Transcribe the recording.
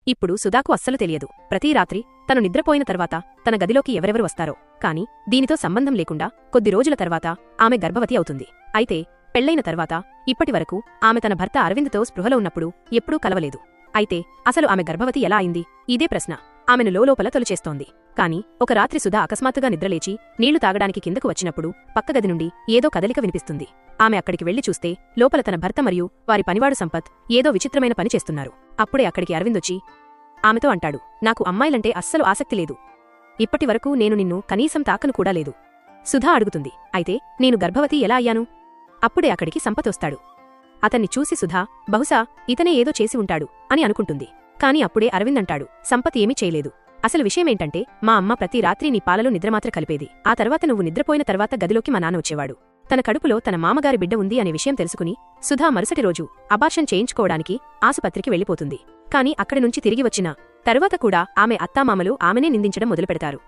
ఇప్పుడు సుధాకు అస్సలు తెలియదు. ప్రతి రాత్రి తను నిద్రపోయిన తర్వాత తన గదిలోకి ఎవరెవరు వస్తారో. కాని దీనితో సంబంధం లేకుండా కొద్ది రోజుల తర్వాత ఆమె గర్భవతి అవుతుంది. అయితే పెళ్లైన తర్వాత ఇప్పటివరకు ఆమె తన భర్త అరవింద్తో స్పృహలో ఉన్నప్పుడు ఎప్పుడూ కలవలేదు. అయితే అసలు ఆమె గర్భవతి ఎలా అయింది? ఇదే ప్రశ్న ఆమెను లోలోపల తొలిచేస్తోంది. కాని ఒక రాత్రి సుధా అకస్మాత్తుగా నిద్రలేచి నీళ్లు తాగడానికి కిందకు వచ్చినప్పుడు పక్కగది నుండి ఏదో కదలిక వినిపిస్తుంది. ఆమె అక్కడికి వెళ్లి చూస్తే లోపల తన భర్త మరియు వారి పనివాడు సంపత్ ఏదో విచిత్రమైన పని చేస్తున్నారు. అప్పుడే అక్కడికి అరవిందొచ్చి ఆమెతో అంటాడు, నాకు అమ్మాయిలంటే అస్సలు ఆసక్తి లేదు. ఇప్పటివరకు నేను నిన్ను కనీసం తాకను కూడా లేదు. సుధా అడుగుతుంది, అయితే నేను గర్భవతి ఎలా అయ్యాను? అప్పుడే అక్కడికి సంపత్ వస్తాడు. అతన్ని చూసి సుధా బహుశా ఇతనే ఏదో చేసి ఉంటాడు అని అనుకుంటుంది. కాని అప్పుడే అరవింద్ అంటాడు, సంపత్ ఏమీ చేయలేదు. అసలు విషయమేంటంటే మా అమ్మ ప్రతి రాత్రి నీ పాలలో నిద్రమాత్ర కలిపేది. ఆ తర్వాత నువ్వు నిద్రపోయిన తర్వాత గదిలోకి మా నాన్న వచ్చేవాడు. తన కడుపులో తన మామగారి బిడ్డ ఉంది అనే విషయం తెలుసుకుని సుధా మరుసటి రోజు అబార్షన్ చేయించుకోవడానికి ఆసుపత్రికి వెళ్లిపోతుంది. కాని అక్కడి నుంచి తిరిగి వచ్చిన తరువాత కూడా ఆమె అత్తామామలు ఆమెనే నిందించడం మొదలుపెడతారు.